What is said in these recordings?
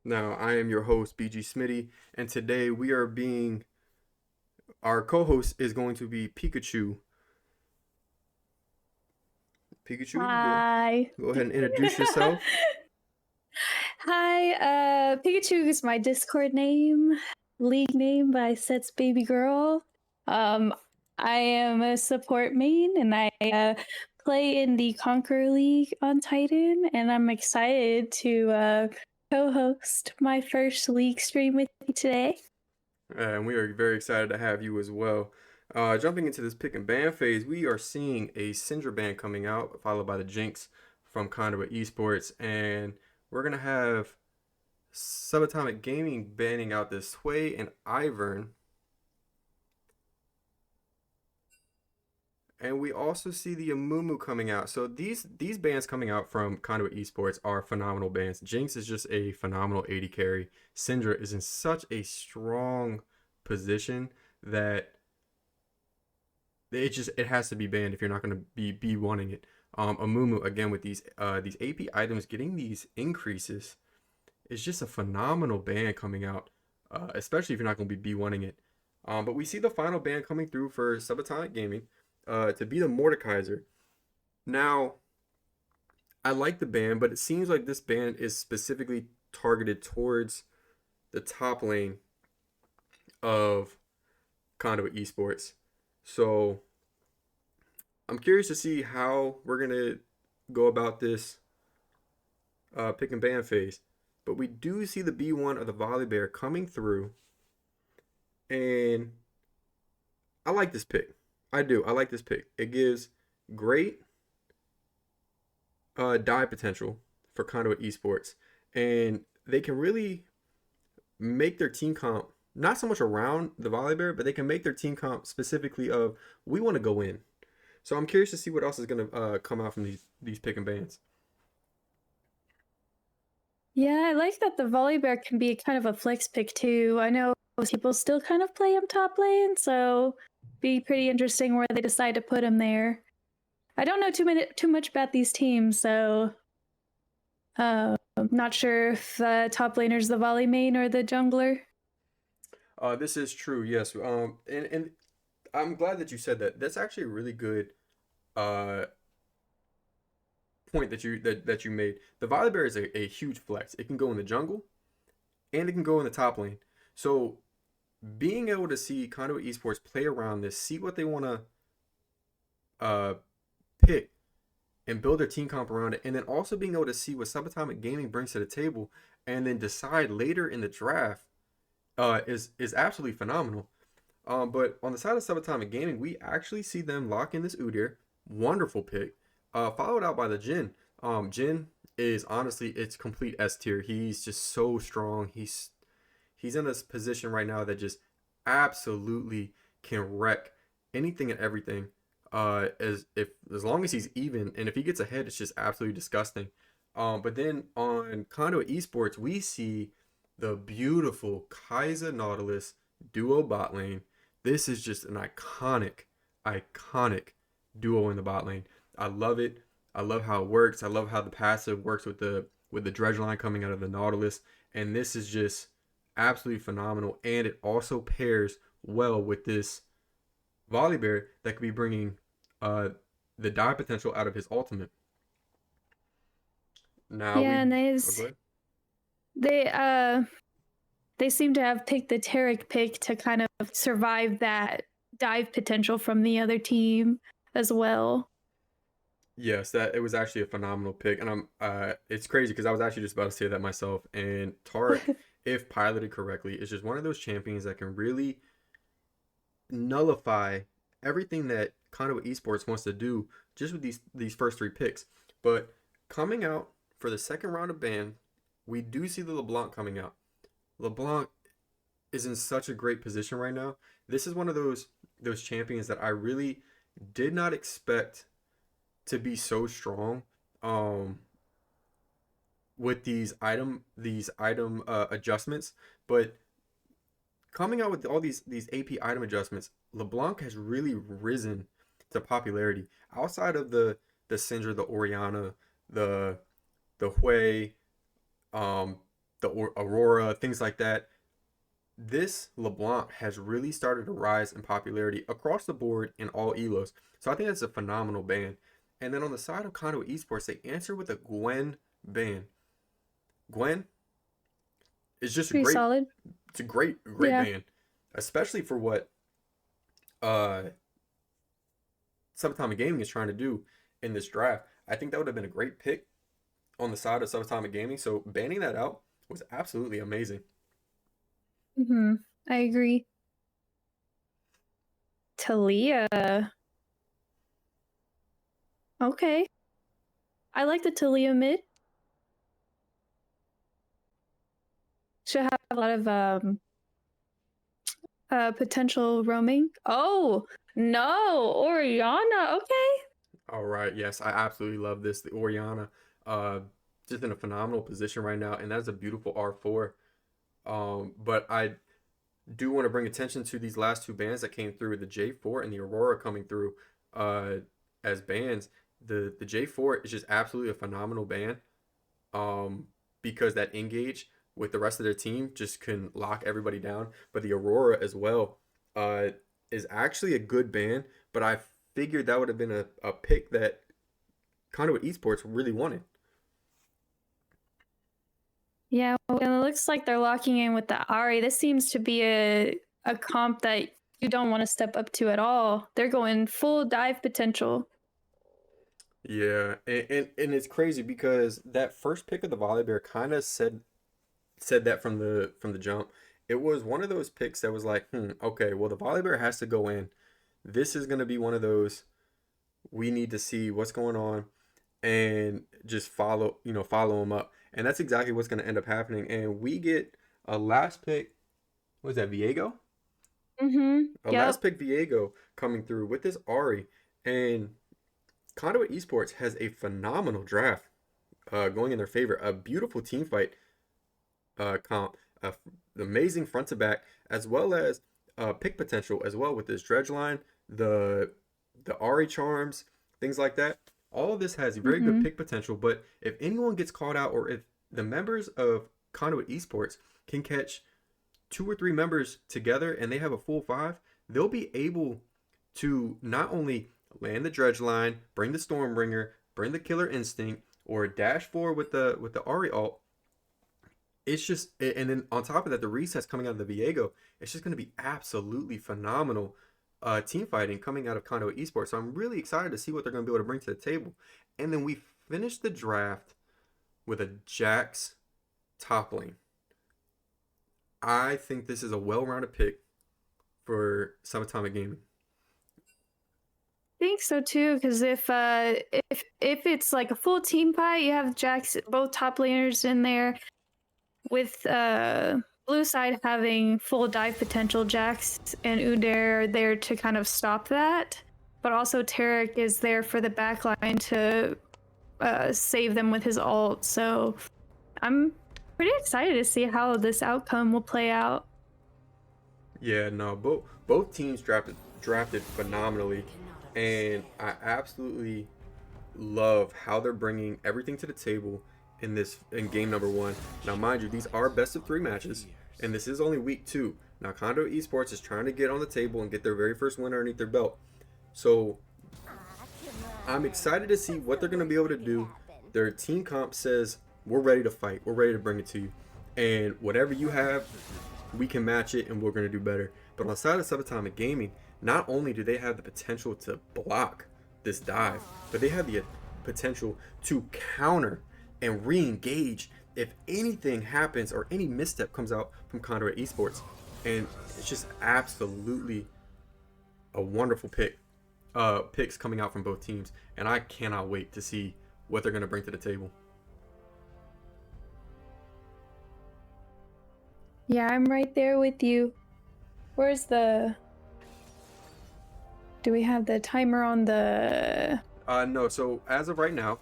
Now, I am your host, BG Smitty, and today our co-host is going to be Pikachu. Pikachu, Hi. go ahead and introduce yourself. Hi, Pikachu is my Discord name, league name by Sets Baby Girl. Um, I am a support main and I play in the Conquer League on Titan, and I'm excited to co-host my first league stream with you today. And we are very excited to have you as well. Jumping into this pick and ban phase, we are seeing a Syndra ban coming out, followed by the Jinx from Conduit eSports, and we're gonna have Subatomic Gaming banning out this Sway and Ivern. And we also see the Amumu coming out. So these bands coming out from Conduit Esports are phenomenal bands. Jinx is just a phenomenal AD carry. Syndra is in such a strong position that it has to be banned if you're not going to be wanting it. Amumu again with these AP items getting these increases is just a phenomenal band coming out, especially if you're not going to be wanting it. But we see the final band coming through for Subatomic Gaming to be the Mordekaiser. Now, I like the band, but it seems like this band is specifically targeted towards the top lane of Conduit Esports. So I'm curious to see how we're gonna go about this pick and ban phase. But we do see the B1 of the Volibear coming through, and I like this pick. I do. I like this pick. It gives great dive potential for Conduit Esports, and they can really make their team comp not so much around the Volibear, but they can make their team comp specifically of we want to go in. So I'm curious to see what else is going to come out from these pick and bans. Yeah, I like that the Volibear can be kind of a flex pick too. I know most people still kind of play him top lane, so be pretty interesting where they decide to put him there. I don't know too much about these teams, so I'm not sure if top laner's the volley main or the jungler. This is true, yes. And I'm glad that you said that. That's actually a really good uh point that you made. The Volibear is a huge flex. It can go in the jungle and it can go in the top lane. So being able to see Conduit Esports play around this, see what they want to uh pick and build their team comp around it, and then also being able to see what Subatomic Gaming brings to the table, and then decide later in the draft is absolutely phenomenal. But on the side of Subatomic Gaming, we actually see them lock in this Udyr, wonderful pick, followed out by the Jin. Jin is honestly it's complete S tier. He's just so strong. He's in this position right now that just absolutely can wreck anything and everything. As long as he's even, and if he gets ahead, it's just absolutely disgusting. But then on Conduit Esports, we see the beautiful Kaiser Nautilus duo bot lane. This is just an iconic duo in the bot lane. I love it. I love how it works. I love how the passive works with the dredge line coming out of the Nautilus. And this is just absolutely phenomenal. And it also pairs well with this Volibear that could be bringing uh, the die potential out of his ultimate. Now Yeah, we and oh, go ahead. they uh they seem to have picked the Tarek pick to kind of survive that dive potential from the other team as well. Yes, that it was actually a phenomenal pick, and it's crazy because I was actually just about to say that myself. And Tarek, if piloted correctly, is just one of those champions that can really nullify everything that Conduit Esports wants to do just with these first three picks. But coming out for the second round of ban, we do see the LeBlanc coming out. LeBlanc is in such a great position right now. This is one of those champions that I really did not expect to be so strong. Um, with these item adjustments, but coming out with all these AP item adjustments, LeBlanc has really risen to popularity outside of the Syndra, the Oriana, the Hui, um, the Aurora, things like that. This LeBlanc has really started to rise in popularity across the board in all elos. So I think that's a phenomenal ban. And then on the side of Conduit eSports, they answer with a Gwen ban. Gwen is just a Pretty great, solid. it's a great Yeah. ban, especially for what uh Subatomic Gaming is trying to do in this draft. I think that would have been a great pick on the side of Subatomic Gaming. So banning that out was absolutely amazing. Mm-hmm. I agree. Talia. Okay. I like the Talia mid. Should have a lot of potential roaming. Oh no, Oriana. Okay. All right, yes, I absolutely love this. The Oriana, uh, just in a phenomenal position right now, and that's a beautiful R4. But I do want to bring attention to these last two bands that came through, the J4 and the Aurora coming through uh, as bands. The J4 is just absolutely a phenomenal band because that engage with the rest of their team just can lock everybody down. But the Aurora as well uh, is actually a good band, but I figured that would have been a pick that Conduit Esports really wanted. Yeah, and it looks like they're locking in with the Ari. This seems to be a comp that you don't want to step up to at all. They're going full dive potential. Yeah, and it's crazy because that first pick of the Volley Bear kind of said that from the jump. It was one of those picks that was like, okay, well the Volley Bear has to go in. This is gonna be one of those we need to see what's going on and just follow him up. And that's exactly what's gonna end up happening. And we get a last pick. What was that, Viego? Mm-hmm. A last Yep. pick Viego coming through with this Ari. And Conduit Esports has a phenomenal draft going in their favor. A beautiful team fight comp, amazing front to back, as well as pick potential as well with this dredge line, the the Ari charms, things like that. All of this has very good Mm-hmm. pick potential, but if anyone gets called out, or if the members of Conduit Esports can catch two or three members together and they have a full five, they'll be able to not only land the dredge line, bring the Stormbringer, bring the Killer Instinct, or dash forward with the Ari ult. It's just, and then on top of that, the resets coming out of the Viego, it's just going to be absolutely phenomenal team fighting coming out of Conduit Esports. So I'm really excited to see what they're going to be able to bring to the table. And then we finished the draft with a Jax top lane. I think this is a well-rounded pick for Subatomic Gaming. I think so too, because if it's like a full team fight, you have Jax, both top laners in there, with blue side having full dive potential. Jax and Udyr are there to kind of stop that, but also Tarek is there for the backline to save them with his ult. So I'm pretty excited to see how this outcome will play out. Yeah, no, both teams drafted phenomenally, and I absolutely love how they're bringing everything to the table in game number one. Now, mind you, these are best of three matches, and this is only week two. Now, Conduit Esports is trying to get on the table and get their very first win underneath their belt. So I'm excited to see what they're going to be able to do. Their team comp says, we're ready to fight. We're ready to bring it to you. And whatever you have, we can match it and we're going to do better. But on the side of Subatomic Gaming, not only do they have the potential to block this dive, but they have the potential to counter and re-engage if anything happens or any misstep comes out from Conduit Esports. And it's just absolutely a wonderful picks coming out from both teams, and I cannot wait to see what they're going to bring to the table. Yeah, I'm right there with you. Where's the... Do we have the timer on the... No, so as of right now,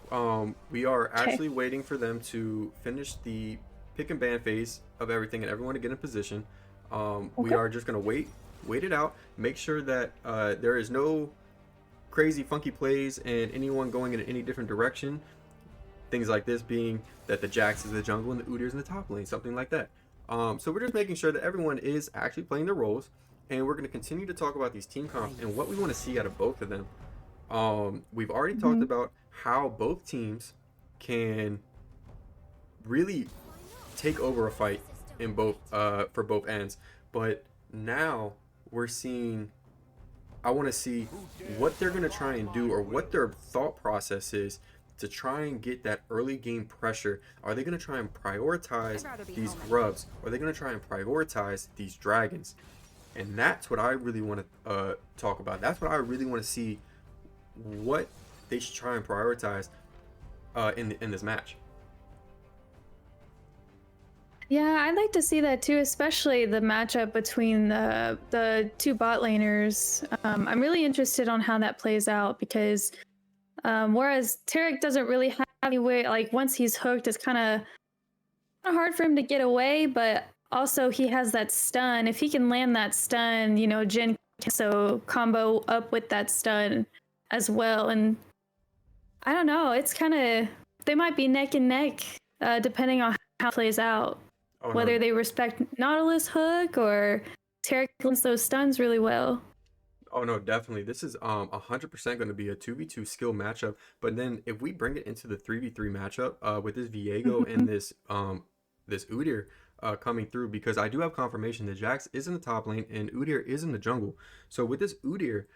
we are Okay. actually waiting for them to finish the pick and ban phase of everything and everyone to get in position. We Okay. are just going to wait it out, make sure that there is no crazy funky plays and anyone going in any different direction. Things like this being that the Jax is the jungle and the Udyr's in the top lane, something like that. So we're just making sure that everyone is actually playing their roles, and we're going to continue to talk about these team comps and what we want to see out of both of them. We've already talked Mhm. about how both teams can really take over a fight in both for both ends, but now we're seeing. I want to see what they're going to try and do, or what their thought process is to try and get that early game pressure. Are they going to try and prioritize these grubs? Or are they going to try and prioritize these dragons? And that's what I really want to talk about. That's what I really want to see, what they should try and prioritize in this match. Yeah, I'd like to see that too, especially the matchup between the two bot laners. I'm really interested on how that plays out because whereas Tarek doesn't really have any way, like once he's hooked, it's kind of hard for him to get away, but also he has that stun. If he can land that stun, you know, Jin can so combo up with that stun as well. And I don't know, it's kind of, they might be neck and neck depending on how it plays out. Oh no, Whether they respect Nautilus hook or Tarek lands those stuns really well. oh no, definitely. This is 100% going to be a 2v2 skill matchup. But then if we bring it into the 3v3 matchup with this Viego Mhm. and this Udyr coming through, because I do have confirmation that Jax is in the top lane and Udyr is in the jungle. So with this Udyr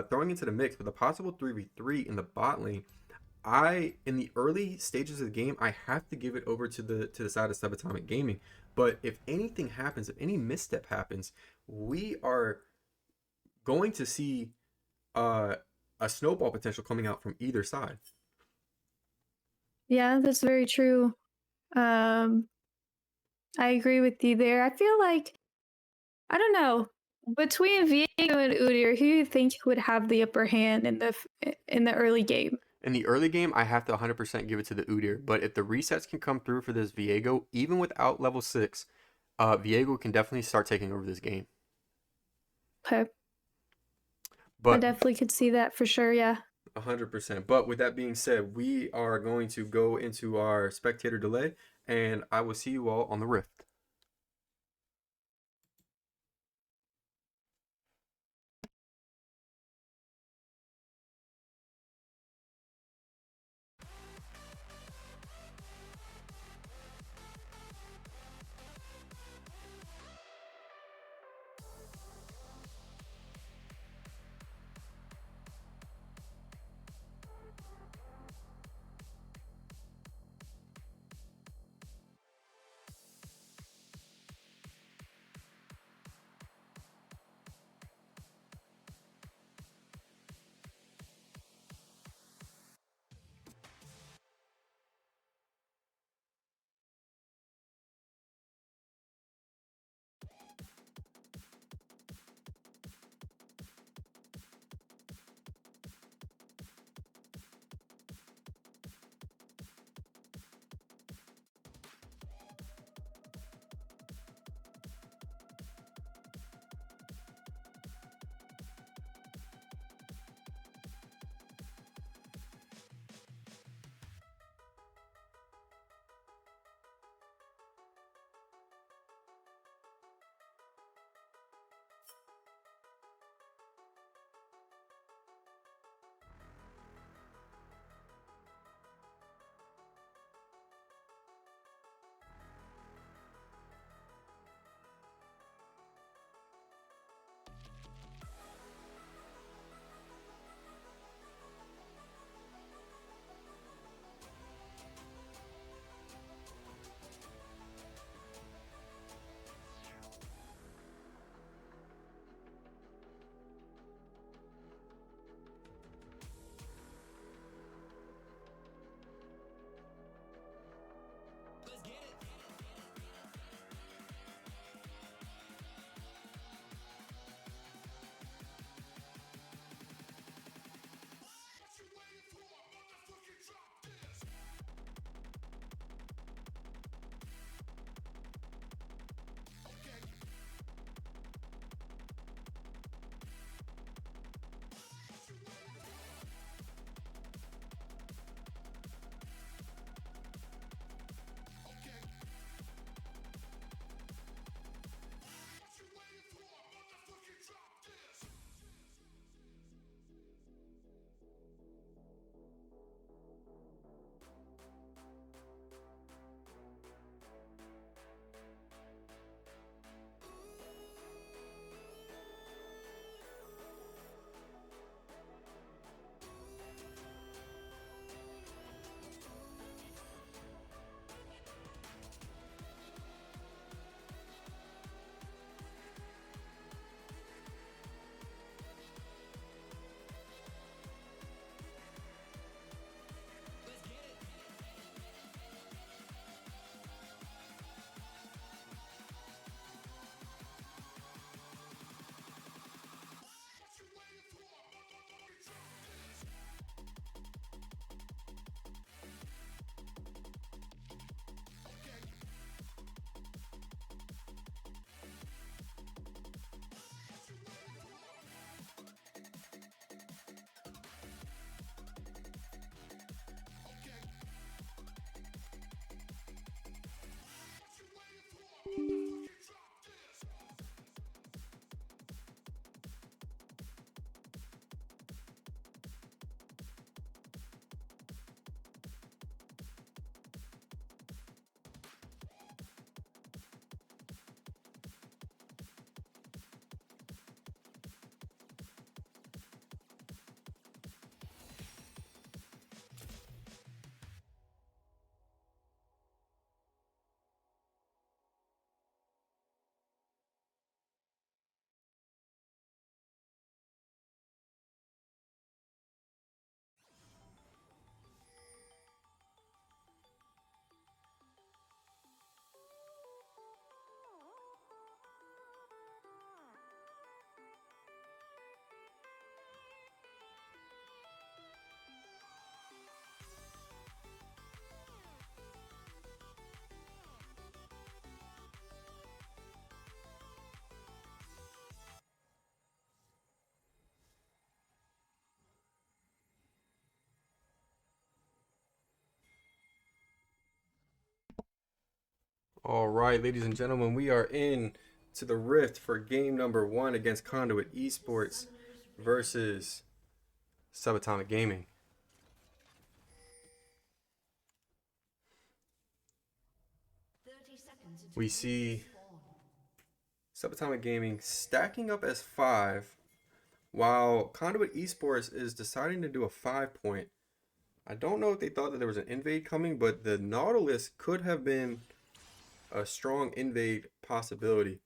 throwing into the mix with a possible 3v3 in the bot lane, I in the early stages of the game, I have to give it over to the side of Subatomic Gaming. But if anything happens, if any misstep happens, we are going to see uh, a snowball potential coming out from either side. Yeah, that's very true. Um, I agree with you there. I feel like I don't know between Viego and Udyr, who do you think would have the upper hand in the early game? In the early game, I have to 100% give it to the Udyr, but if the resets can come through for this Viego, even without level 6, Viego can definitely start taking over this game. Okay, I But definitely could see that for sure. Yeah. 100%. But with that being said, we are going to go into our spectator delay, and I will see you all on the Rift. All right, ladies and gentlemen, we are in to the Rift for game number one against Conduit eSports versus Subatomic Gaming. We see Subatomic Gaming stacking up as 5, while Conduit eSports is deciding to do a 5-point. I don't know if they thought that there was an invade coming, but the Nautilus could have been a strong invade possibility.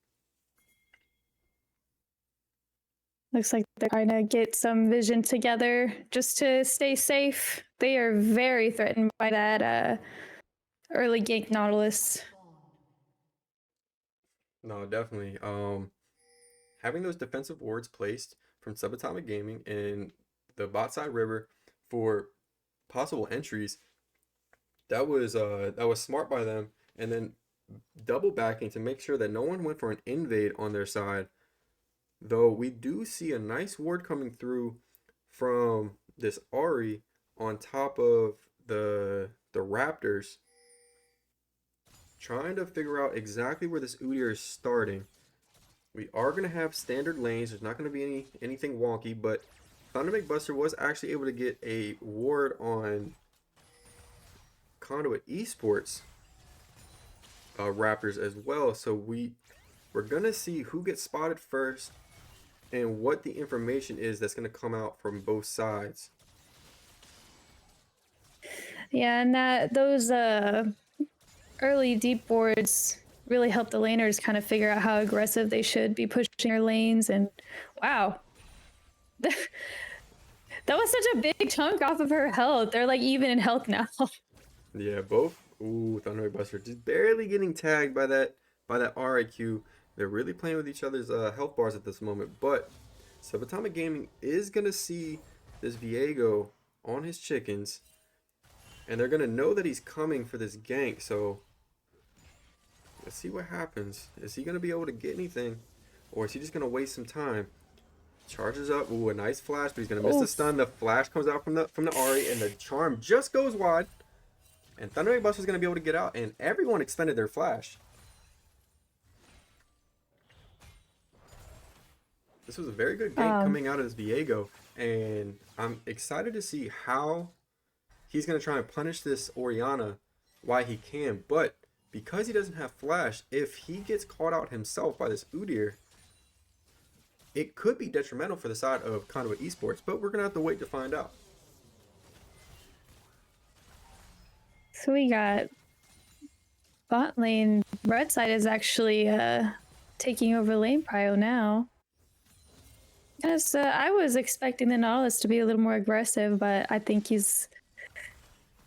Looks like they're trying to get some vision together just to stay safe. They are very threatened by that early gank Nautilus. No, definitely. Having those defensive wards placed from Subatomic Gaming in the bot side river for possible entries, that was smart by them. And then double backing to make sure that no one went for an invade on their side. Though we do see a nice ward coming through from this Ari on top of the Raptors, trying to figure out exactly where this Udyr is starting. We are going to have standard lanes. There's not going to be anything wonky, but Thundermake Buster was actually able to get a ward on Conduit eSports Raptors as well. So we're going to see who gets spotted first and what the information is that's going to come out from both sides. Yeah, and those early deep boards really help the laners kind of figure out how aggressive they should be pushing their lanes. And wow, that was such a big chunk off of her health. They're like even in health now. Yeah, both. Ooh, Thunderwave Buster just barely getting tagged by that RIQ. They're really playing with each other's health bars at this moment. But Subatomic Gaming is gonna see this Viego on his chickens, and they're gonna know that he's coming for this gank. So let's see what happens. Is he gonna be able to get anything, or is he just gonna waste some time? Charges up. Ooh, a nice flash, but he's gonna miss the stun. The flash comes out from the Ari, and the charm just goes wide. And Thunderwave Buster is gonna be able to get out, and everyone expended their flash. This was a very good gank coming out of this Viego, and I'm excited to see how he's going to try and punish this Orianna while he can. But because he doesn't have flash, if he gets caught out himself by this Udyr, it could be detrimental for the side of Conduit eSports, but we're going to have to wait to find out. So we got bot lane. Red side is actually taking over lane prio now. Yes, I was expecting the Nautilus to be a little more aggressive, but I think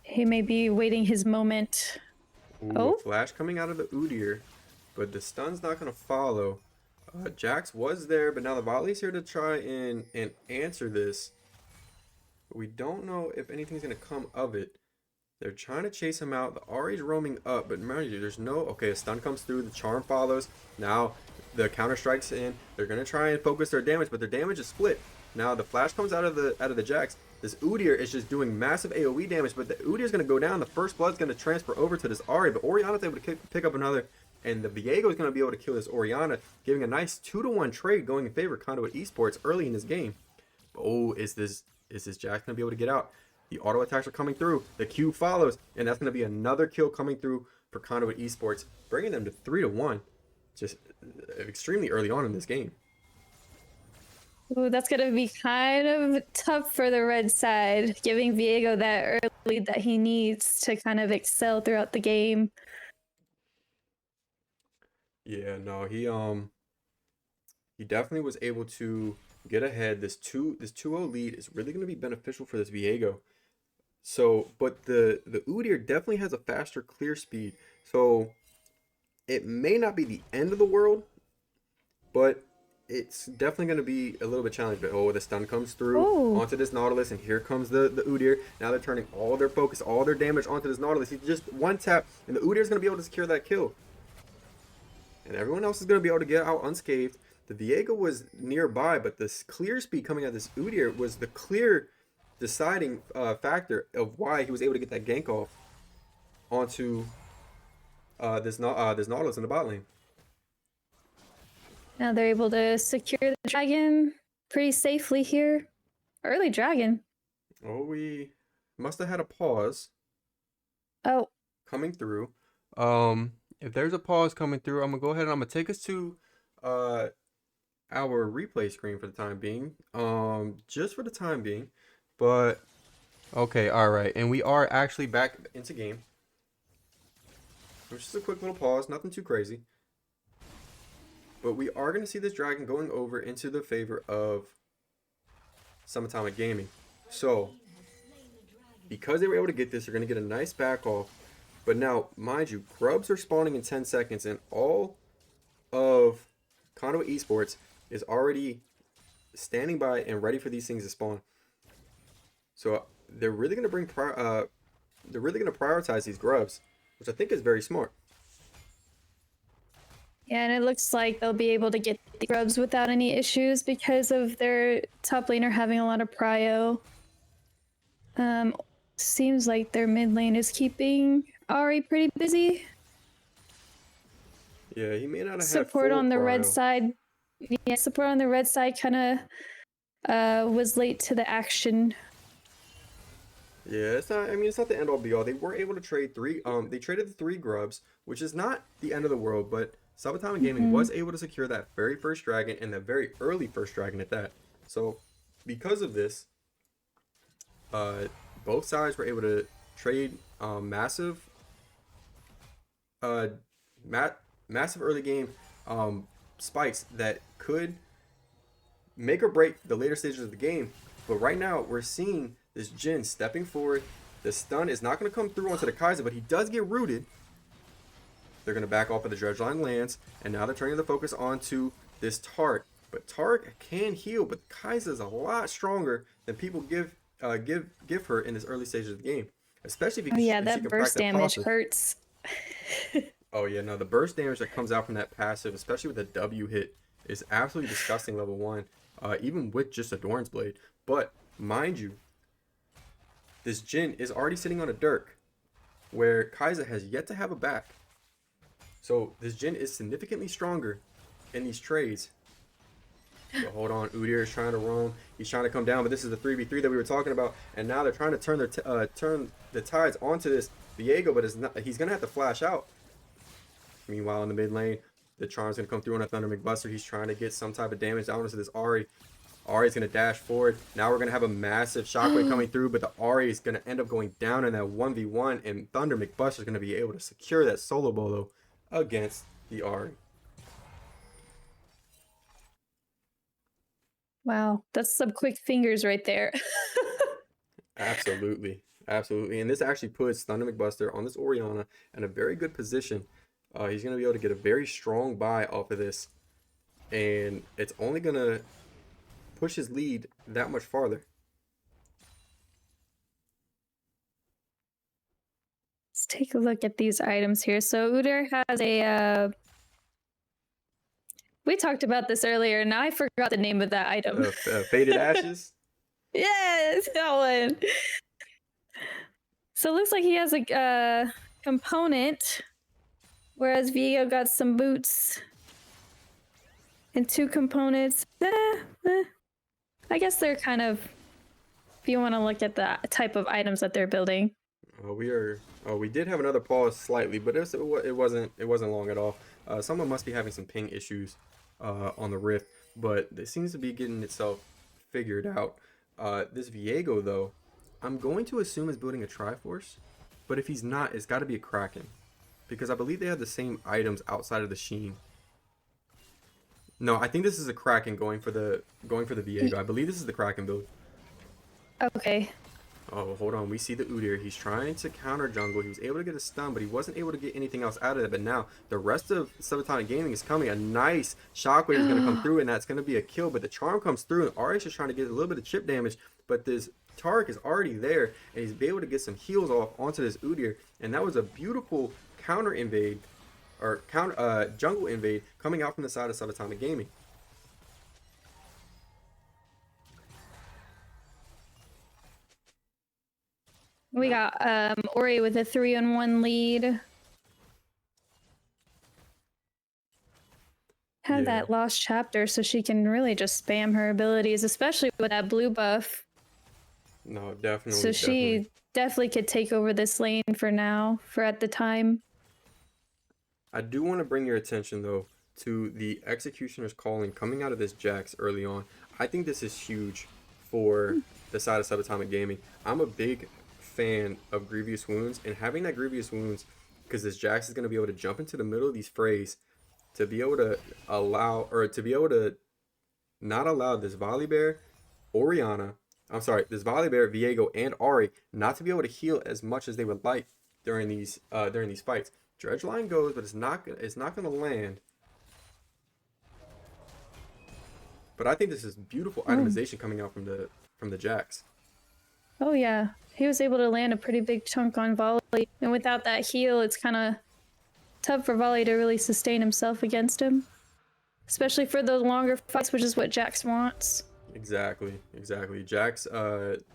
he may be waiting his moment. Ooh, a flash coming out of the Udyr, but the stun's not going to follow. Jax was there, but now the volley's here to try and answer this. But we don't know if anything's going to come of it. They're trying to chase him out. The Ari's roaming up, but mind you, there's no... Okay, a stun comes through. The charm follows. Now the counter strikes in. They're going to try and focus their damage, but their damage is split. Now the flash comes out of the Jax. This Udyr is just doing massive AoE damage, but the Udyr is going to go down. The first blood's going to transfer over to this Ari, but Orianna's able to pick up another, and the Viego is going to be able to kill this Orianna, giving a nice 2-to-1 trade going in favor of Conduit eSports early in this game. Oh, is this Jax going to be able to get out? The auto attacks are coming through. The Q follows, and that's going to be another kill coming through for Conduit eSports, bringing them to 3-to-1. Just extremely early on in this game. Ooh, that's going to be kind of tough for the red side, giving Viego that early lead that he needs to kind of excel throughout the game. Yeah, no, he definitely was able to get ahead. This 2-0 lead is really going to be beneficial for this Viego. So, but the Udyr definitely has a faster clear speed. So it may not be the end of the world, but it's definitely going to be a little bit challenging. But oh, the stun comes through onto this Nautilus, and here comes the Udyr. Now they're turning all their focus, all their damage onto this Nautilus. He's just one tap, and the Udyr is going to be able to secure that kill. And everyone else is going to be able to get out unscathed. The Viego was nearby, but this clear speed coming out of this Udyr was the clear deciding factor of why he was able to get that gank off onto this Nautilus in the bot lane. Now they're able to secure the dragon pretty safely here. Early dragon. Oh, we must have had a pause Oh, coming through. If there's a pause coming through, I'm gonna go ahead and I'm gonna take us to uh our replay screen for the time being. Just for the time being. But okay, all right, and we are actually back into game. It was just a quick little pause, nothing too crazy. But we are gonna see this dragon going over into the favor of Subatomic Gaming. So because they were able to get this, they're gonna get a nice back off. But now, mind you, grubs are spawning in 10 seconds, and all of Conduit eSports is already standing by and ready for these things to spawn. So they're really gonna prioritize these grubs, which I think is very smart. yeah, and it looks like they'll be able to get the grubs without any issues because of their top laner having a lot of prio. Seems like their mid lane is keeping Ari pretty busy. Yeah, he may not have had Support full on the red prio. side. Yeah, support on the red side kind of was late to the action. Yeah, it's not. I mean, it's not the end all be all. They were able to trade three. They traded the three grubs, which is not the end of the world. But Subatomic Gaming was able to secure that very first dragon and the very early first dragon at that. So, because of this, uh, both sides were able to trade massive, uh, massive early game spikes that could make or break the later stages of the game. But right now, we're seeing this Jhin stepping forward. The stun is not going to come through onto the Kaiser, but he does get rooted. They're going to back off of the Dredgeline lands, and now they're turning the focus onto this Taric. But Taric can heal, but Kaiser is a lot stronger than people give her in this early stages of the game. Especially if, Oh yeah, if she that can burst practice damage passive. hurts. Oh yeah, no, the burst damage that comes out from that passive, especially with a W hit, is absolutely disgusting level 1. Even with just a Doran's Blade. But, mind you, this Jhin is already sitting on a Dirk, where Kaiser has yet to have a back. So this Jhin is significantly stronger in these trades. So hold on, Udyr is trying to roam. He's trying to come down, but this is the 3v3 that we were talking about. And now they're trying to turn the tides onto this Viego, but he's going to have to flash out. Meanwhile, in the mid lane, the Charm's going to come through on a Thunder McBuster. He's trying to get some type of damage down into this Ahri. Ahri's going to dash forward. Now we're going to have a massive shockwave coming through, but the Ahri is going to end up going down in that 1v1, and Thunder McBuster is going to be able to secure that solo bolo against the Ahri. Wow, that's some quick fingers right there. Absolutely. Absolutely. And this actually puts Thunder McBuster on this Orianna in a very good position. He's going to be able to get a very strong buy off of this. And it's only going to push his lead that much farther. Let's take a look at these items here. So Udyr has a we talked about this earlier. Now I forgot the name of that item. Faded Ashes? Yes, that one. So it looks like he has a component, whereas Viego got some boots and 2 components. I guess they're kind of, if you want to look at the type of items that they're building. We did have another pause slightly, but it wasn't long at all. Someone must be having some ping issues on the Rift, but it seems to be getting itself figured out. This Viego, though, I'm going to assume is building a Triforce, but if he's not, it's got to be a Kraken, because I believe they have the same items outside of the Sheen. No, I think this is a Kraken going for the Viego. I believe this is the Kraken build. Okay. Oh, hold on. We see the Udyr. He's trying to counter jungle. He was able to get a stun, but he wasn't able to get anything else out of it. But now the rest of Subatomic Gaming is coming. A nice shockwave is going to come through, and that's going to be a kill. But the charm comes through, and Ari's just trying to get a little bit of chip damage. But this Taric is already there, and he's able to get some heals off onto this Udyr. And that was a beautiful counter invade, or jungle invade coming out from the side of Subatomic Gaming. We got Ori with a 3-on-1 lead. had Yeah. that lost chapter, so she can really just spam her abilities, especially with that blue buff. No, So definitely, definitely. she definitely could take over this lane for now, for at the time. I do want to bring your attention though to the Executioner's Calling coming out of this Jax early on. I think this is huge for the side of Subatomic Gaming. I'm a big fan of Grievous Wounds, and having that Grievous Wounds, because this Jax is going to be able to jump into the middle of these frays to be able to allow, or to be able to not allow this Volibear, Oriana, I'm sorry, this Volibear, Viego, and Ari not to be able to heal as much as they would like during these fights. Dredgeline goes, but it's not gonna land. But I think this is beautiful Oh, itemization coming out from the Jax. oh yeah. He was able to land a pretty big chunk on Volley. And without that heal, it's kind of tough for Volley to really sustain himself against him. Especially for the longer fights, which is what Jax wants. Exactly, exactly. Jax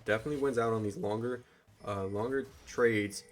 definitely wins out on these longer trades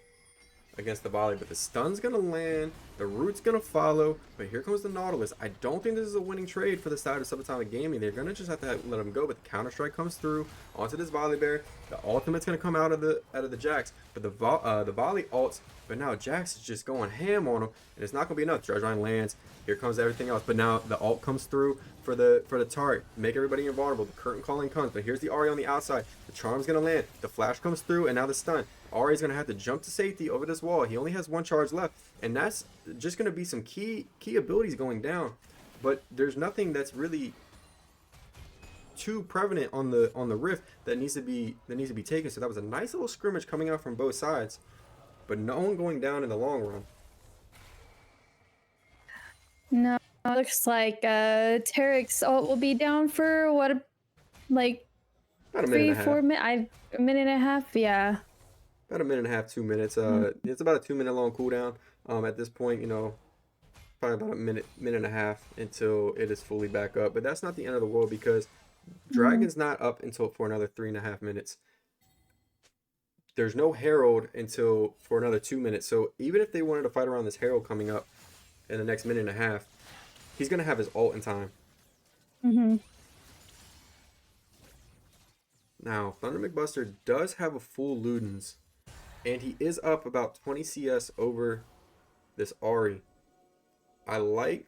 against the volley, but the stun's gonna land, the root's gonna follow, but here comes the Nautilus. I don't think this is a winning trade for the side of Subatomic Gaming. They're gonna just have to let him go, but the counter strike comes through onto this volley bear. The ultimate's gonna come out of the Jax, but the volley ults. But now Jax is just going ham on him, and it's not gonna be enough. Dredgeline lands. Here comes everything else, but now the ult comes through for the turret, make everybody invulnerable. The curtain calling comes, but here's the Ahri on the outside. The charm's gonna land. The flash comes through, and now the stun. Ahri's gonna have to jump to safety over this wall. He only has one charge left, and that's just gonna be some key abilities going down. But there's nothing that's really too prevalent on the rift that needs to be taken. So that was a nice little scrimmage coming out from both sides, but no one going down in the long run. No, looks like Tarek's ult will be down for what, like About a minute and three, a half. 4 minutes, a minute and a half. Yeah. About a minute and a half, 2 minutes. Mm. It's about a 2 minute long cooldown. At this point, probably about a minute and a half until it is fully back up. But that's not the end of the world because Mm. Dragon's not up until for another 3.5 minutes. There's no Herald until for another 2 minutes. So even if they wanted to fight around this Herald coming up in the next minute and a half, he's gonna have his ult in time. Mm-hmm. Now, Thunder McBuster does have a full Ludens, and he is up about 20 CS over this Ahri. I like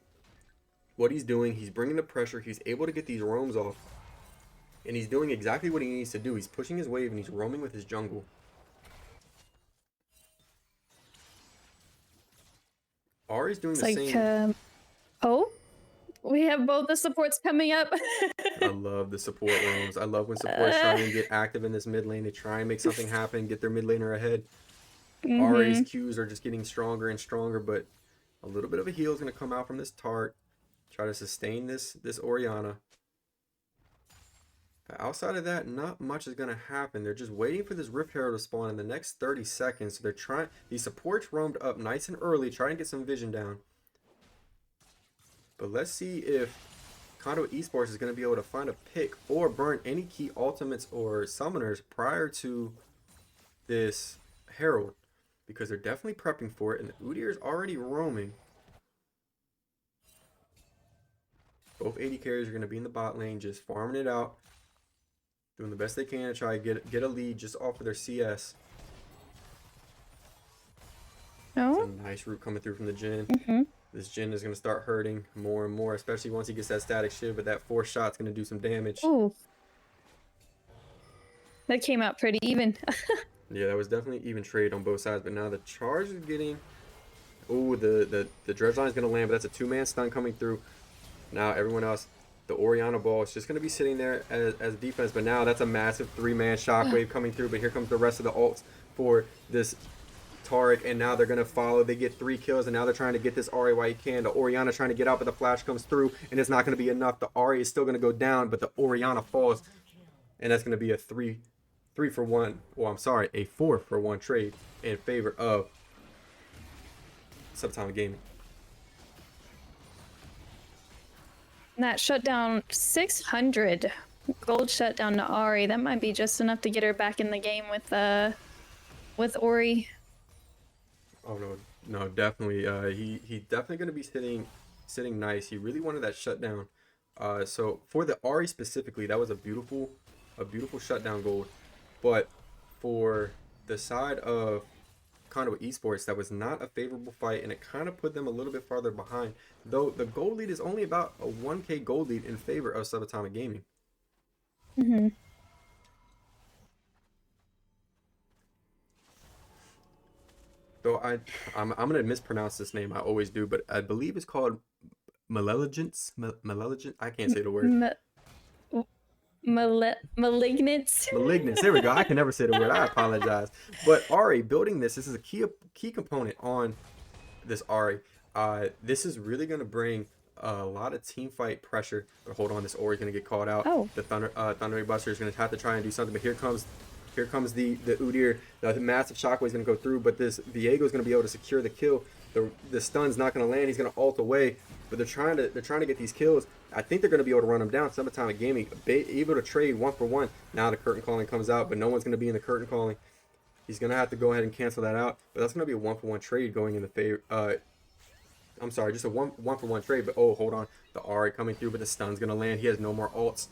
what he's doing. He's bringing the pressure. He's able to get these roams off. And he's doing exactly what he needs to do. He's pushing his wave and he's roaming with his jungle. Ahri's doing It's the like, same. oh, we have both the supports coming up. I love the support roams. I love when supports try uh, and get active in this mid lane. They try and make something happen, get their mid laner ahead. Ahri's mm-hmm. Qs are just getting stronger and stronger, but a little bit of a heal is going to come out from this Tart. Try to sustain this Oriana. But outside of that, not much is going to happen. They're just waiting for this Rift Herald to spawn in the next 30 seconds. So they're trying, these supports roamed up nice and early, trying to get some vision down. But let's see if Conduit eSports is going to be able to find a pick or burn any key ultimates or summoners prior to this Herald. Because they're definitely prepping for it, and the Udyr is already roaming. Both AD carriers are going to be in the bot lane, just farming it out. Doing the best they can to try to get a lead just off of their CS. Oh. It's a nice root coming through from the Jhin. Mm-hmm. This Jhin is going to start hurting more and more, especially once he gets that static shiv, but that fourth shot's going to do some damage. Oh. That came out pretty even. Yeah, that was definitely even trade on both sides, but now the charge is getting... Oh, the Dredgeline is going to land, but that's a two-man stun coming through. Now everyone else, the Oriana ball is just going to be sitting there as defense, but now that's a massive three-man shockwave coming through, but here comes the rest of the ults for this Taric, and now they're going to follow. They get 3 kills, and now they're trying to get this Ahri while you can. The Oriana trying to get out, but the flash comes through, and it's not going to be enough. The Ahri is still going to go down, but the Oriana falls, and that's going to be a 3 for 1, well, I'm sorry, a 4 for 1 trade in favor of Subatomic Gaming. And that shut down 600 gold shutdown to Ari. That might be just enough to get her back in the game with Ori. Oh no, definitely. He definitely going to be sitting sitting nice. He really wanted that shutdown. So for the Ari specifically, that was a beautiful shutdown gold. But for the side of Conduit eSports, that was not a favorable fight, and it kind of put them a little bit farther behind. Though the gold lead is only about a 1K gold lead in favor of Subatomic Gaming. Hmm. Though I'm gonna mispronounce this name. I always do, but I believe it's called Maleligence. Maleligent. I can't say the word. Malignant. Malignance. There we go. I can never say the word. I apologize. But Ari, building this is a key component on this Ari. This is really going to bring a lot of team fight pressure. But hold on, this Ori's going to get called out. Oh. The Thundering Buster is going to have to try and do something. But here comes the Udyr. The massive shockwave is going to go through. But this Viego is going to be able to secure the kill. The stun's not going to land. He's going to ult away. But they're trying to get these kills. I think they're going to be able to run them down. Subatomic Gaming able to trade 1-for-1. Now the curtain calling comes out, but no one's going to be in the curtain calling. He's going to have to go ahead and cancel that out. But that's going to be a 1-for-1 trade going in the favor. I'm sorry, just a 1-for-1 trade. But oh, hold on, the Ari coming through, but the stun's going to land. He has no more ults.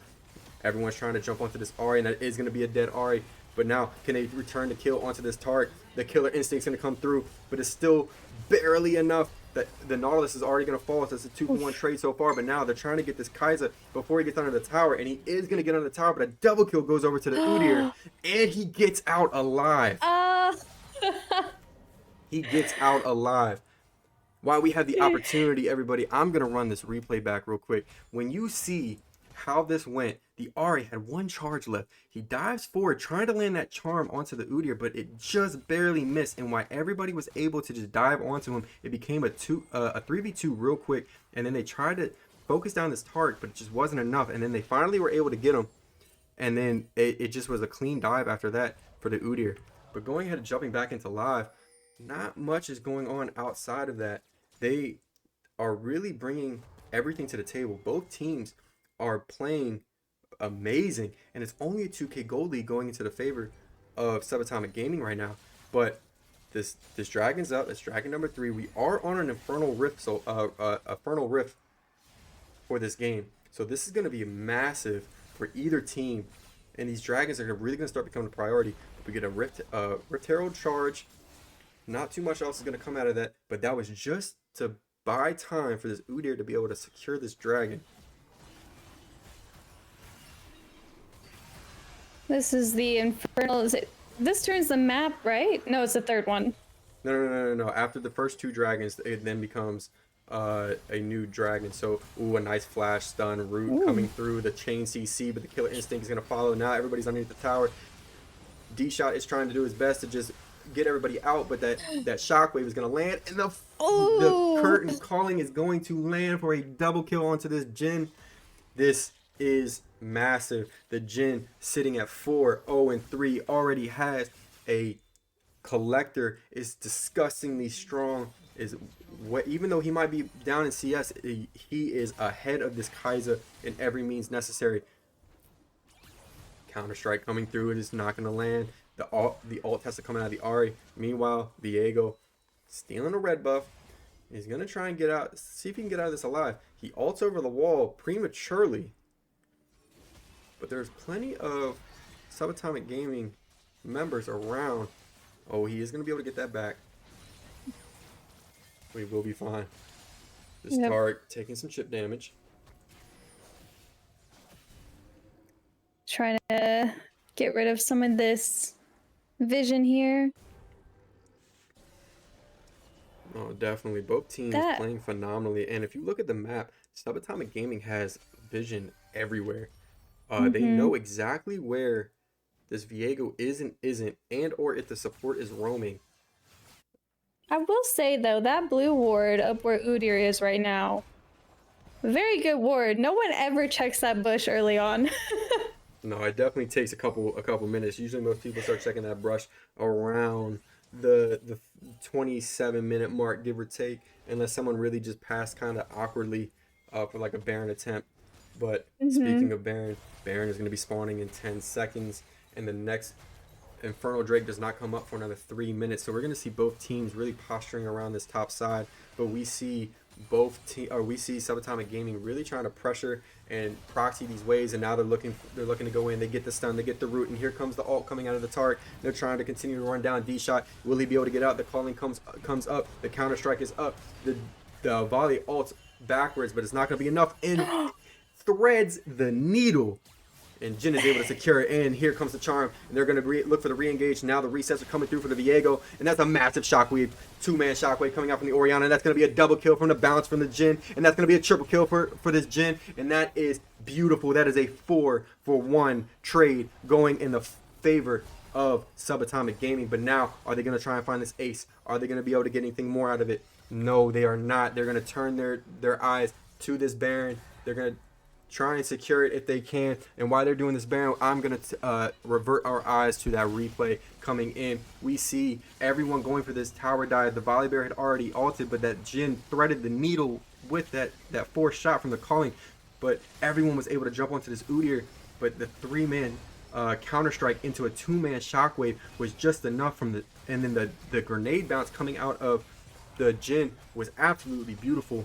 Everyone's trying to jump onto this Ari, and that is going to be a dead Ari. But now, can they return the kill onto this Tark? The killer instinct's going to come through, but it's still barely enough that the Nautilus is already going to fall. So it's a 2-for-1 trade so far, but now they're trying to get this Kaiser before he gets under the tower, and he is going to get under the tower, but a double kill goes over to the Udyr, and he gets out alive. He gets out alive. While we have the opportunity, everybody, I'm going to run this replay back real quick. When you see how this went, the Ari had 1 charge left. He dives forward, trying to land that charm onto the Udyr, but it just barely missed. And while everybody was able to just dive onto him, it became a 3v2 real quick. And then they tried to focus down this Tark, but it just wasn't enough. And then they finally were able to get him. And then it just was a clean dive after that for the Udyr. But going ahead and jumping back into live, not much is going on outside of that. They are really bringing everything to the table. Both teams are playing amazing, and it's only a 2K gold lead going into the favor of Subatomic Gaming right now. But this dragon's up. It's dragon number 3. We are on an infernal rift, so infernal rift for this game. So this is going to be massive for either team, and these dragons are really going to start becoming a priority. We get a rift herald charge. Not too much else is going to come out of that, but that was just to buy time for this Udyr to be able to secure this dragon. This is the infernal. Is it? This turns the map, right? No, it's the third one. No. After the first 2 dragons, it then becomes a new dragon. So, a nice flash stun root coming through the chain CC, but the killer instinct is going to follow. Now everybody's underneath the tower. D-Shot is trying to do his best to just get everybody out, but that shockwave is going to land, and the curtain calling is going to land for a double kill onto this Jhin. This is massive. The Jhin sitting at 4-0-3 already has a collector, is disgustingly strong. Is what, even though he might be down in CS, he is ahead of this Kaiser in every means necessary. Counter-Strike coming through, it is not going to land. The ult has to come out of the Ari. Meanwhile, Viego stealing a red buff. He's going to try and get out, see if he can get out of this alive. He ults over the wall prematurely. But there's plenty of Subatomic Gaming members around. Oh, he is going to be able to get that back. We will be fine. This Tark taking some chip damage. Trying to get rid of some of this vision here. Oh, definitely. Both teams playing phenomenally. And if you look at the map, Subatomic Gaming has vision everywhere. They know exactly where this Viego is and isn't, and or if the support is roaming. I will say, though, that blue ward up where Udyr is right now, very good ward. No one ever checks that bush early on. No, it definitely takes a couple minutes. Usually most people start checking that brush around the 27-minute mark, give or take, unless someone really just passed kind of awkwardly for like a Baron attempt. But speaking of Baron is going to be spawning in 10 seconds, and the next Infernal Drake does not come up for another 3 minutes. So we're going to see both teams really posturing around this top side, but we see we see Subatomic Gaming really trying to pressure and proxy these waves, and now they're looking to go in. They get the stun, they get the root, and here comes the ult coming out of the turret. They're trying to continue to run down D shot. Will he be able to get out? The calling comes up. The counter strike is up. The volley ults backwards, but it's not going to be enough. And threads the needle. And Jin is able to secure it, and here comes the charm, and they're going to look for the re-engage. Now the resets are coming through for the Viego, and that's a massive shockwave, two-man shockwave coming out from the Orianna, and that's going to be a double kill from the bounce from the Jin, and that's going to be a triple kill for this Jin, and that is beautiful. That is a 4-for-1 trade going in the favor of Subatomic Gaming. But now, are they going to try and find this ace? Are they going to be able to get anything more out of it? No, they are not. They're going to turn their eyes to this Baron. They're going to try and secure it if they can. And while they're doing this Baron, I'm going to revert our eyes to that replay coming in. We see everyone going for this tower dive. The Volibear had already ulted, but that Jin threaded the needle with that forced shot from the calling. But everyone was able to jump onto this Udyr. But the three-man counter-strike into a two-man shockwave was just enough from and then the grenade bounce coming out of the Jin was absolutely beautiful.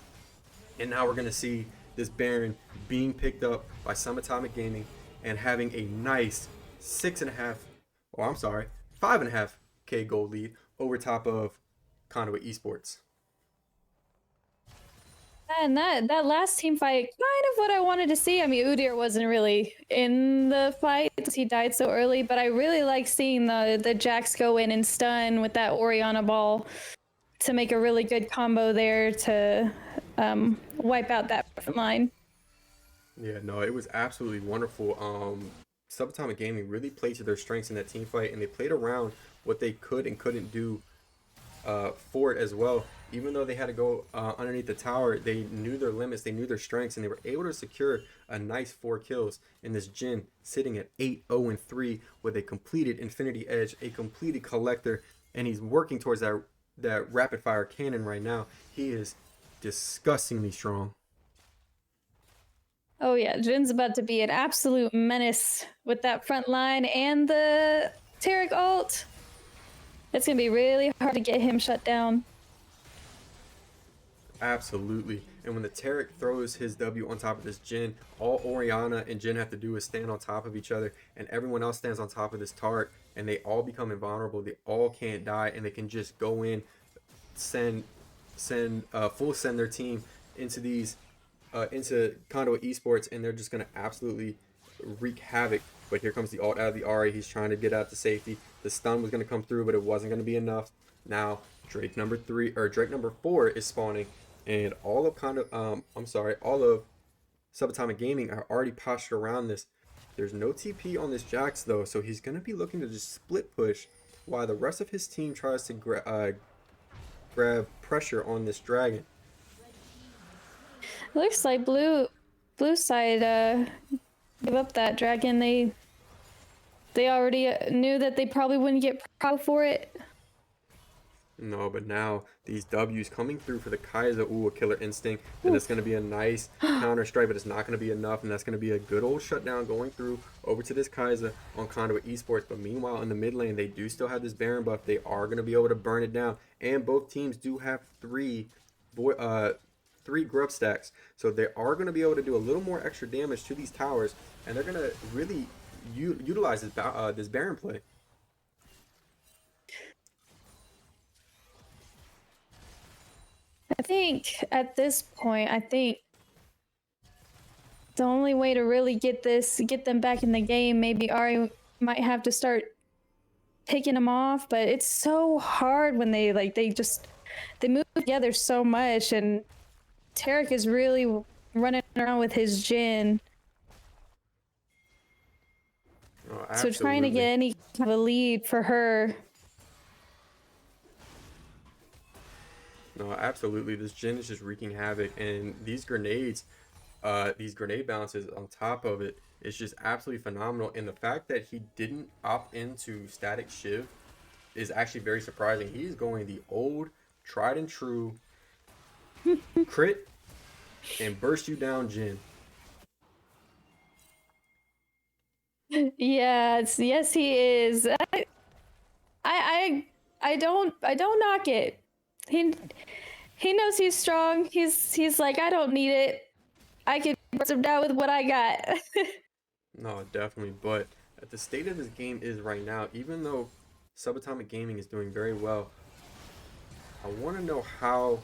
And now we're going to see this Baron being picked up by Subatomic Gaming and having a nice 5.5K gold lead over top of Conduit eSports. And that last team fight, kind of what I wanted to see. I mean, Udyr wasn't really in the fight because he died so early, but I really like seeing the Jax go in and stun with that Orianna ball to make a really good combo there to wipe out that line. Yeah, no, it was absolutely wonderful. Subatomic Gaming really played to their strengths in that team fight, and they played around what they could and couldn't do for it as well. Even though they had to go underneath the tower, they knew their limits, they knew their strengths, and they were able to secure a nice 4 kills. And this Jin sitting at 8-0-3 with a completed Infinity Edge, a completed Collector, and he's working towards that rapid fire cannon right now. He is disgustingly strong. Oh yeah, Jin's about to be an absolute menace with that front line and the Taric ult. It's gonna be really hard to get him shut down. Absolutely. And when the Taric throws his W on top of this Jin, all Orianna and Jin have to do is stand on top of each other, and everyone else stands on top of this turret, and they all become invulnerable. They all can't die, and they can just go in, full send their team into these into Conduit eSports, and they're just gonna absolutely wreak havoc. But here comes the ult out of the Ahri. He's trying to get out to safety. The stun was gonna come through, but it wasn't gonna be enough. Now Drake number 4 is spawning, and all of Subatomic Gaming are already postured around this. There's no TP on this Jax though, so he's gonna be looking to just split push while the rest of his team tries to grab pressure on this dragon. Looks like blue side give up that dragon. They already knew that they probably wouldn't get pro for it. No, but now these W's coming through for the Kai'Sa. Ooh, a killer instinct. And it's going to be a nice counter strike, but it's not going to be enough. And that's going to be a good old shutdown going through over to this Kai'Sa on Conduit eSports. But meanwhile, in the mid lane, they do still have this Baron buff. They are going to be able to burn it down. And both teams do have three grub stacks. So they are going to be able to do a little more extra damage to these towers. And they're going to really utilize this Baron play. I think at this point, the only way to really get them back in the game, maybe Ahri might have to start picking them off, but it's so hard when they move together so much, and Taric is really running around with his Jin. Oh, so trying to get any kind of a lead for her. No, absolutely. This Jin is just wreaking havoc, and these grenade bounces on top of it is just absolutely phenomenal. And the fact that he didn't opt into Static Shiv is actually very surprising. He's going the old, tried and true crit and burst you down Jin. Yes, he is. I don't knock it. he knows he's strong. He's like, I don't need it. I can burst him down with what I got. No, definitely. But at the state of this game is right now, even though Subatomic Gaming is doing very well, I want to know how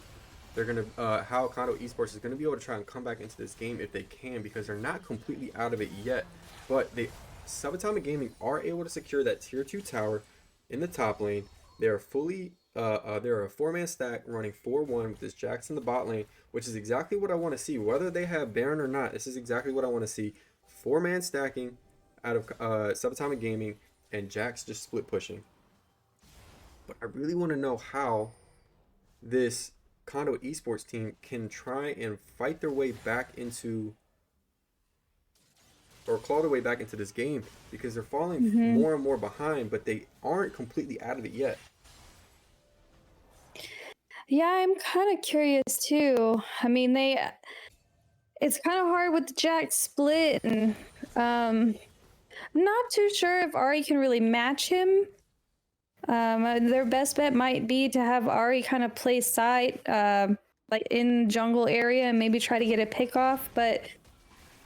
they're gonna how Conduit eSports is gonna be able to try and come back into this game if they can, because they're not completely out of it yet. But they Subatomic Gaming are able to secure that tier 2 tower in the top lane. They are fully they're a 4-man stack running 4-1 with this Jax in the bot lane, which is exactly what I want to see. Whether they have Baron or not, this is exactly what I want to see. 4-man stacking out of Subatomic Gaming and Jax just split pushing. But I really want to know how this Conduit esports team can try and fight their way back into, or claw their way back into this game, because they're falling more and more behind, but they aren't completely out of it yet. Yeah, I'm kind of curious too. I mean, it's kind of hard with the Jack split, and I'm not too sure if Ari can really match him. Their best bet might be to have Ari kind of play side, like in jungle area, and maybe try to get a pick off. But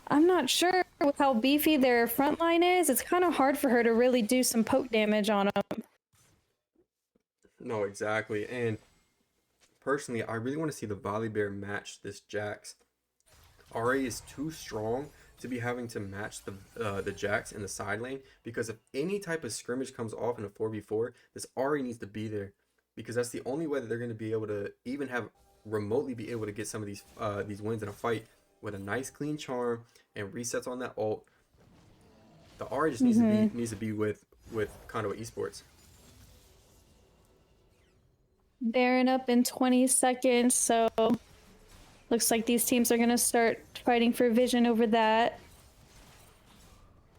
I'm not sure with how beefy their front line is. It's kind of hard for her to really do some poke damage on them. No, exactly. And personally, I really want to see the Volibear match this Jax. Ari is too strong to be having to match the Jax in the side lane, because if any type of scrimmage comes off in a 4v4, this Ari needs to be there, because that's the only way that they're going to be able to even have remotely be able to get some of these wins in a fight with a nice clean charm and resets on that ult. The Ari just needs to be with Conduit esports. Baron up in 20 seconds, so looks like these teams are going to start fighting for vision over that.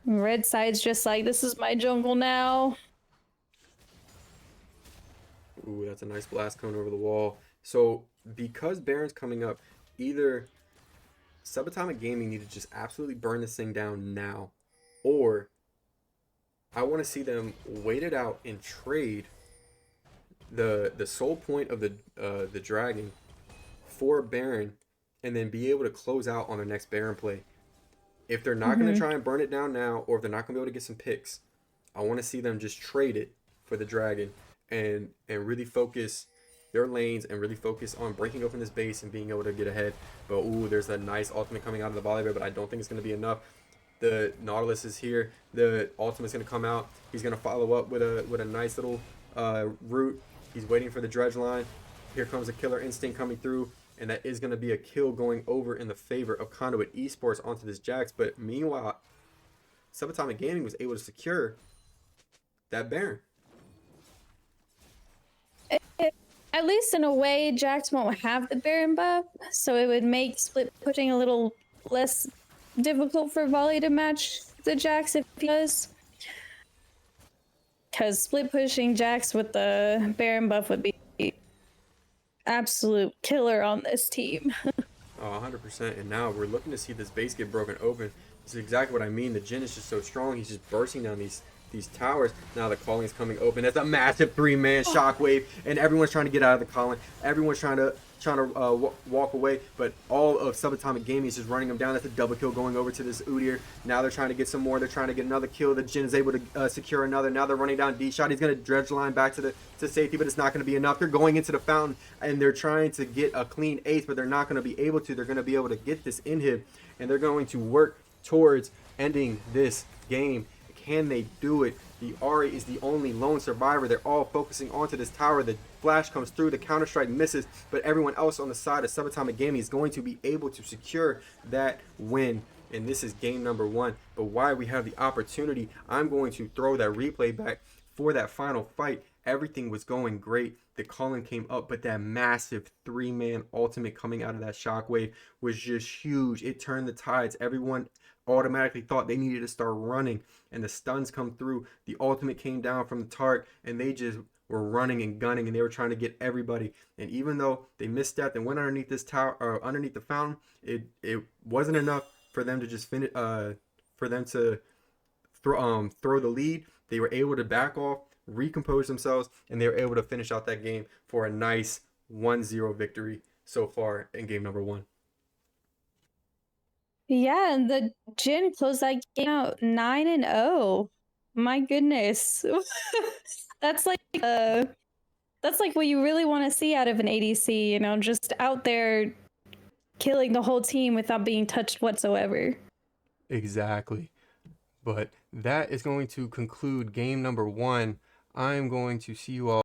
Red side's just like, this is my jungle now. Ooh, that's a nice blast coming over the wall. So because Baron's coming up, either Subatomic Gaming need to just absolutely burn this thing down now, or I want to see them wait it out and trade the sole point of the dragon for Baron, and then be able to close out on their next Baron play. If they're not going to try and burn it down now, or if they're not going to be able to get some picks, I want to see them just trade it for the dragon and really focus their lanes and really focus on breaking open this base and being able to get ahead. But ooh, there's a nice ultimate coming out of the Volibear, but I don't think it's going to be enough. The Nautilus is here. The ultimate's going to come out. He's going to follow up with a nice little root. He's waiting for the dredge line. Here comes a killer instinct coming through, and that is going to be a kill going over in the favor of Conduit esports onto this Jax. But meanwhile, Subatomic Gaming was able to secure that Baron. At least in a way, Jax won't have the Baron buff, so it would make split pushing a little less difficult for Volley to match the Jax if he does. Because split pushing Jax with the Baron buff would be absolute killer on this team. Oh, 100%. And now we're looking to see this base get broken open. This is exactly what I mean. The Jhin is just so strong. He's just bursting down these towers. Now the calling is coming open. That's a massive 3-man shockwave, and everyone's trying to get out of the calling. Everyone's trying to walk away, but all of Subatomic Gaming is just running them down. That's a double kill going over to this Udyr. Now they're trying to get some more. They're trying to get another kill. The Jhin is able to secure another. Now they're running down D-Shot. He's going to dredge line back to safety, but it's not going to be enough. They're going into the fountain, and they're trying to get a clean ace, but they're not going to be able to. They're going to be able to get this inhib, and they're going to work towards ending this game. Can they do it? The Ari is the only lone survivor. They're all focusing onto this tower. The flash comes through. The counter-strike misses. But everyone else on the side of Subatomic Gaming is going to be able to secure that win. And this is game number 1. But while we have the opportunity, I'm going to throw that replay back for that final fight. Everything was going great. The calling came up, but that massive 3-man ultimate coming out of that shockwave was just huge. It turned the tides. Everyone automatically thought they needed to start running, and the stuns come through. The ultimate came down from the Tart, and they just were running and gunning, and they were trying to get everybody. And even though they misstepped and went underneath this tower, or underneath the fountain, it wasn't enough for them to just finish. For them to throw the lead. They were able to back off, recompose themselves, and they were able to finish out that game for a nice 1-0 victory so far in game number 1. Yeah, and the Jin closed that game out 9-0. My goodness. That's like that's like what you really want to see out of an ADC, you know, just out there killing the whole team without being touched whatsoever. Exactly. But that is going to conclude game number 1. I'm going to see you all